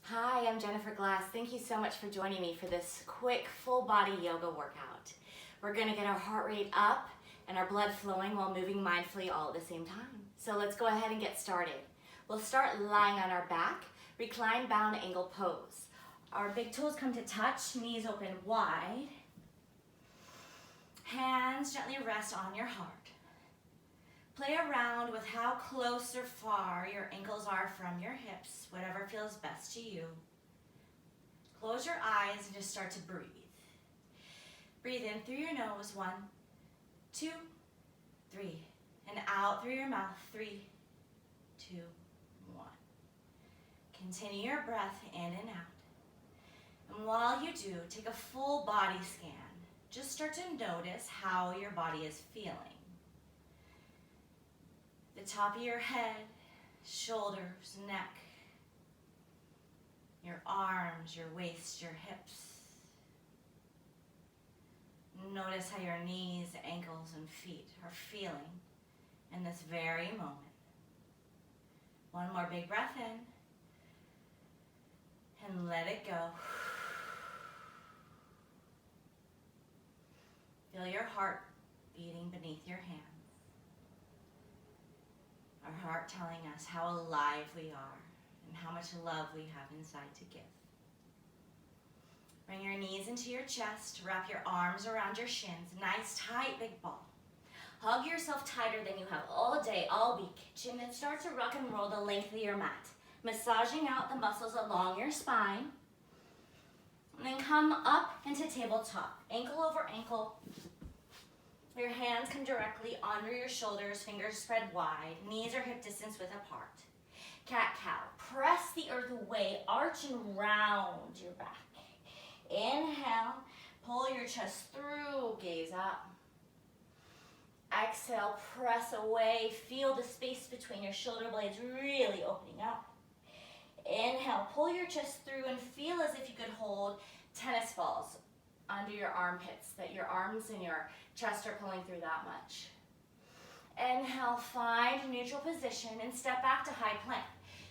Hi, I'm Jennifer Glass. Thank you so much for joining me for this quick full body yoga workout. We're gonna get our heart rate up and our blood flowing while moving mindfully all at the same time. So let's go ahead and get started. We'll start lying on our back, recline bound angle pose. Our big toes come to touch, knees open wide. Hands gently rest on your heart. Play around with how close or far your ankles are from your hips, whatever feels best to you. Close your eyes and just start to breathe. Breathe in through your nose, 1, 2, 3, and out through your mouth, 3, 2, 1. Continue your breath in and out. And while you do, take a full body scan. Just start to notice how your body is feeling. The top of your head, shoulders, neck, your arms, your waist, your hips. Notice how your knees, ankles, and feet are feeling in this very moment. One more big breath in, and let it go. Feel your heart beating beneath your hands. Our heart telling us how alive we are and how much love we have inside to give. Bring your knees into your chest, wrap your arms around your shins, nice tight big ball. Hug yourself tighter than you have all day, all week. Chin and start to rock and roll the length of your mat, massaging out the muscles along your spine. And then come up into tabletop, ankle over ankle. Your hands come directly under your shoulders, fingers spread wide, knees are hip distance width apart. Cat-cow, press the earth away, arch and round your back. Inhale, pull your chest through, gaze up. Exhale, press away, feel the space between your shoulder blades really opening up. Inhale, pull your chest through and feel as if you could hold tennis balls under your armpits, that your arms and your chest are pulling through that much. Inhale, find neutral position and step back to high plank.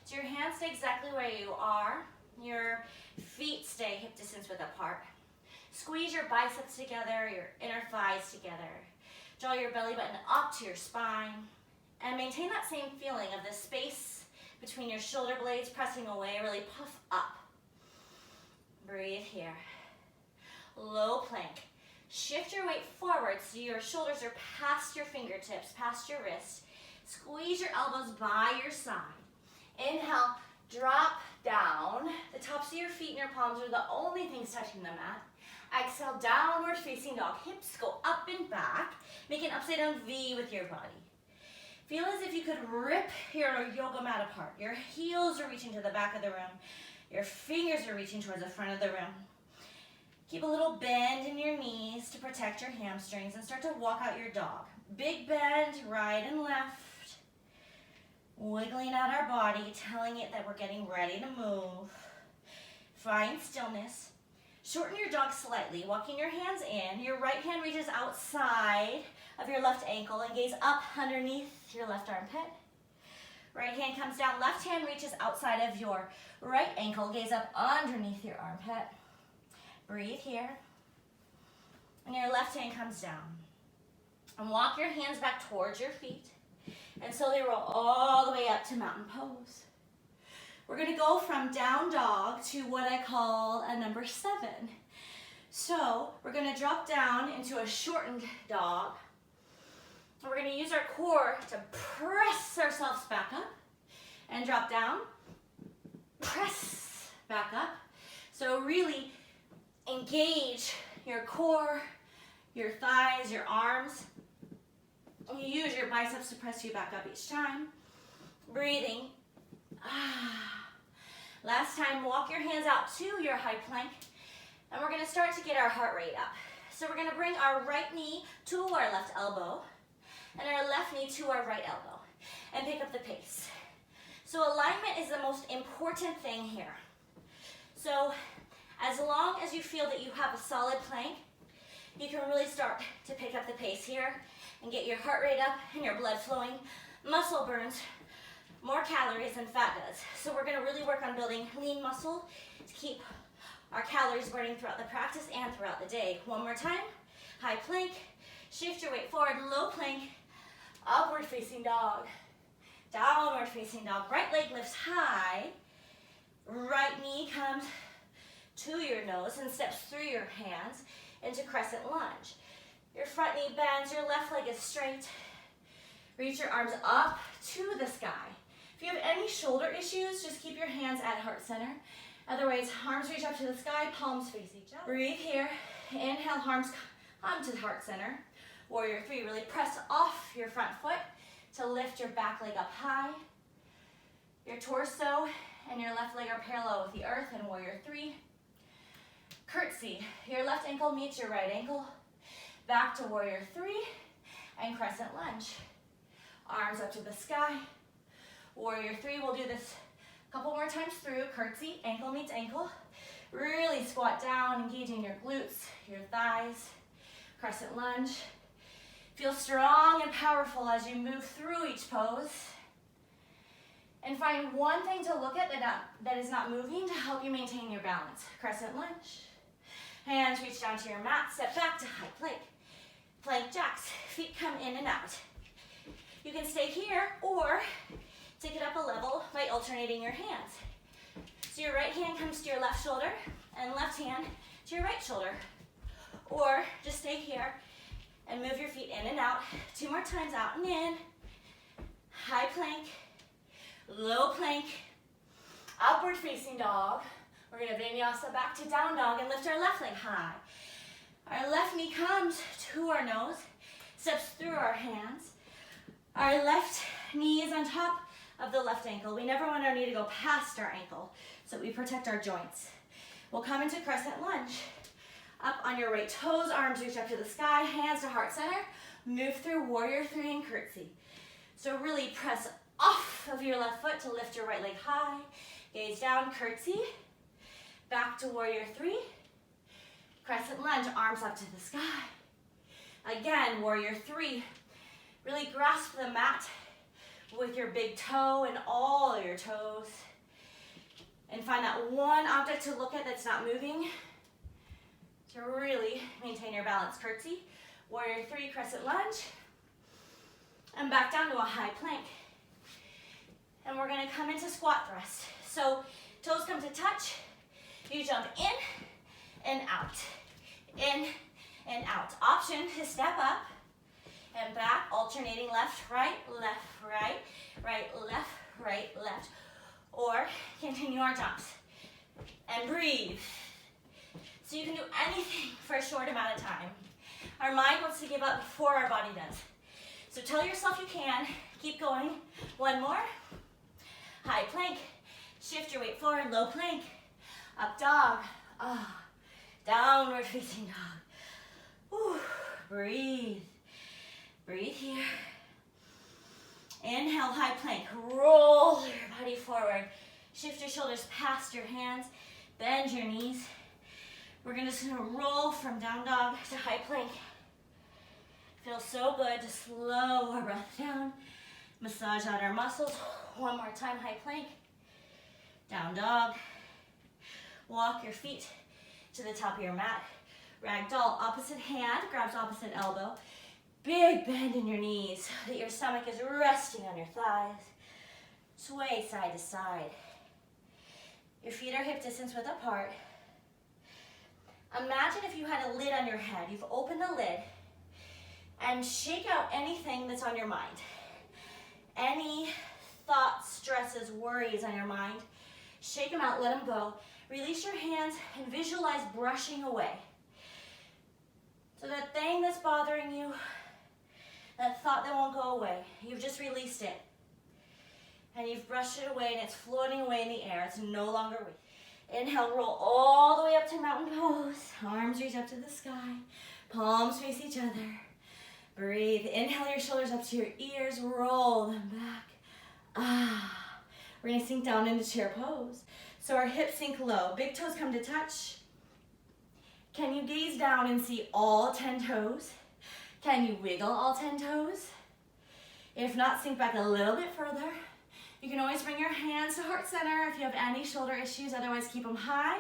So your hands stay exactly where you are. Your feet stay hip distance width apart. Squeeze your biceps together, your inner thighs together. Draw your belly button up to your spine. And maintain that same feeling of the space between your shoulder blades pressing away, really puff up. Breathe here. Low plank. Shift your weight forward so your shoulders are past your fingertips, past your wrists. Squeeze your elbows by your side. Inhale, drop down. The tops of your feet and your palms are the only things touching the mat. Exhale, downward facing dog. Hips go up and back. Make an upside down V with your body. Feel as if you could rip your yoga mat apart. Your heels are reaching to the back of the room. Your fingers are reaching towards the front of the room. Keep a little bend in your knees to protect your hamstrings and start to walk out your dog. Big bend, right and left. Wiggling out our body, telling it that we're getting ready to move. Find stillness. Shorten your dog slightly, walking your hands in. Your right hand reaches outside of your left ankle and gaze up underneath your left armpit. Right hand comes down, left hand reaches outside of your right ankle, gaze up underneath your armpit. Breathe here. And your left hand comes down. And walk your hands back towards your feet. And slowly roll all the way up to mountain pose. We're going to go from down dog to what I call a number 7. So we're going to drop down into a shortened dog. And we're going to use our core to press ourselves back up and drop down. Press back up. So really engage your core, your thighs, your arms. You use your biceps to press you back up each time. Breathing. Last time, walk your hands out to your high plank. And we're going to start to get our heart rate up. So we're going to bring our right knee to our left elbow and our left knee to our right elbow and pick up the pace. So alignment is the most important thing here. So as long as you feel that you have a solid plank, you can really start to pick up the pace here and get your heart rate up and your blood flowing, muscle burns more calories than fat does. So we're gonna really work on building lean muscle to keep our calories burning throughout the practice and throughout the day. One more time, high plank, shift your weight forward, low plank, upward facing dog, downward facing dog. Right leg lifts high, right knee comes to your nose and steps through your hands into crescent lunge. Your front knee bends, your left leg is straight. Reach your arms up to the sky. If you have any shoulder issues, just keep your hands at heart center. Otherwise, arms reach up to the sky, palms face each other. Breathe here. Inhale, arms come to heart center. Warrior 3, really press off your front foot to lift your back leg up high. Your torso and your left leg are parallel with the earth in Warrior 3. Curtsy. Your left ankle meets your right ankle. Back to Warrior 3 and Crescent Lunge. Arms up to the sky. Warrior 3, we'll do this a couple more times through. Curtsy, ankle meets ankle. Really squat down, engaging your glutes, your thighs. Crescent Lunge. Feel strong and powerful as you move through each pose. And find one thing to look at that is not moving to help you maintain your balance. Crescent Lunge. Hands reach down to your mat, step back to high plank. Plank jacks, feet come in and out. You can stay here or take it up a level by alternating your hands. So your right hand comes to your left shoulder and left hand to your right shoulder. Or just stay here and move your feet in and out. 2 more times, out and in. High plank, low plank, upward facing dog. We're gonna vinyasa back to down dog and lift our left leg high. Our left knee comes to our nose, steps through our hands. Our left knee is on top of the left ankle. We never want our knee to go past our ankle, so we protect our joints. We'll come into Crescent Lunge. Up on your right toes, arms reach up to the sky, hands to heart center. Move through Warrior 3 and curtsy. So really press off of your left foot to lift your right leg high. Gaze down, curtsy. Back to Warrior 3. Crescent Lunge, arms up to the sky. Again, Warrior 3. Really grasp the mat with your big toe and all your toes. And find that one object to look at that's not moving to really maintain your balance. Curtsy, Warrior 3, Crescent Lunge. And back down to a high plank. And we're gonna come into squat thrust. So toes come to touch. You jump in and out. In and out. Option to step up and back, alternating left, right, right, left, right, left. Or continue our jumps. And breathe. So you can do anything for a short amount of time. Our mind wants to give up before our body does. So tell yourself you can. Keep going. One more. High plank. Shift your weight forward. Low plank. Up dog. Downward facing dog. Ooh. Breathe. Breathe here. Inhale, high plank. Roll your body forward. Shift your shoulders past your hands. Bend your knees. We're just gonna roll from down dog to high plank. Feels so good to slow our breath down. Massage out our muscles. One more time, high plank. Down dog. Walk your feet to the top of your mat. Ragdoll, opposite hand grabs opposite elbow. Big bend in your knees so that your stomach is resting on your thighs. Sway side to side. Your feet are hip distance width apart. Imagine if you had a lid on your head. You've opened the lid and shake out anything that's on your mind. Any thoughts, stresses, worries on your mind. Shake them out, let them go. Release your hands and visualize brushing away. So that thing that's bothering you, that thought that won't go away, you've just released it. And you've brushed it away and it's floating away in the air. It's no longer with you. Inhale, roll all the way up to mountain pose. Arms reach up to the sky. Palms face each other. Breathe. Inhale your shoulders up to your ears. Roll them back. We're going to sink down into chair pose. So our hips sink low. Big toes come to touch. Can you gaze down and see all 10 toes? Can you wiggle all 10 toes? If not, sink back a little bit further. You can always bring your hands to heart center if you have any shoulder issues, otherwise keep them high.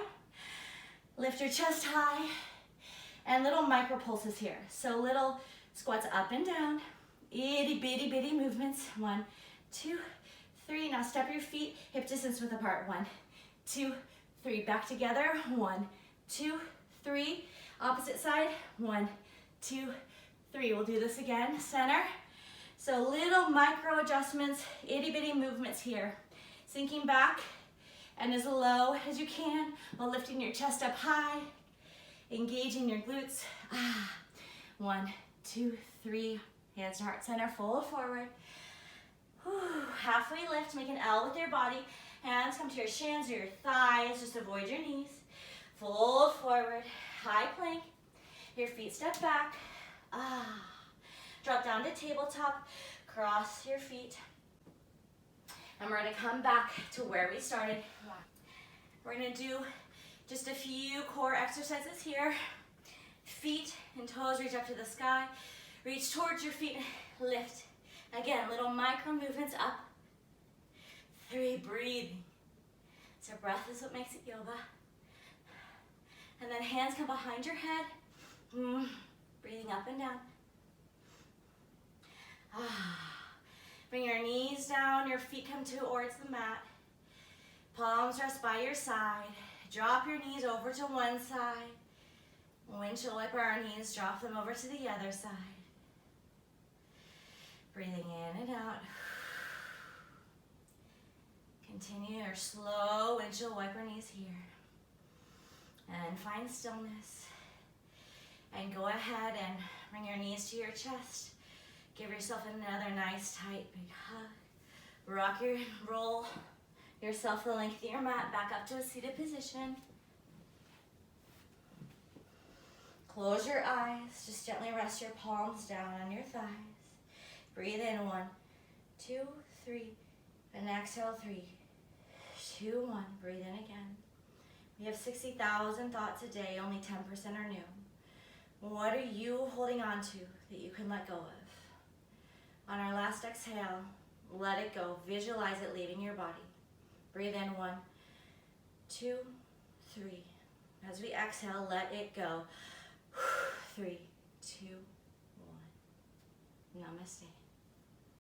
Lift your chest high, and little micro pulses here. So little squats up and down, itty bitty bitty movements. 1, 2, 3. Now step your feet hip distance width apart. 1, 2, 3. Back together. 1, 2, 3. Opposite side. 1, 2, 3. We'll do this again. Center. So little micro adjustments, itty bitty movements here. Sinking back and as low as you can while lifting your chest up high, engaging your glutes. 1, 2, 3. Hands to heart center, fold forward. Halfway lift, make an L with your body. Hands come to your shins or your thighs, just avoid your knees. Fold forward, high plank. Your feet step back. Drop down to tabletop, cross your feet. And we're gonna come back to where we started. We're gonna do just a few core exercises here. Feet and toes reach up to the sky. Reach towards your feet, lift. Again, little micro movements up. 3, breathing. So breath is what makes it yoga. And then hands come behind your head. Breathing up and down. Bring your knees down, your feet come towards the mat. Palms rest by your side. Drop your knees over to one side. Windshield wiper our knees, drop them over to the other side. Breathing in and out. Continue your slow windshield wiper knees here. And find stillness. And go ahead and bring your knees to your chest. Give yourself another nice tight big hug. Roll yourself the length of your mat back up to a seated position. Close your eyes. Just gently rest your palms down on your thighs. Breathe in. 1, 2, 3. And exhale. 3, 2, 1. Breathe in again. We have 60,000 thoughts a day. Only 10% are new. What are you holding on to that you can let go of? On our last exhale, let it go. Visualize it leaving your body. Breathe in. 1, 2, 3. As we exhale, let it go. 3, 2, 1. Namaste.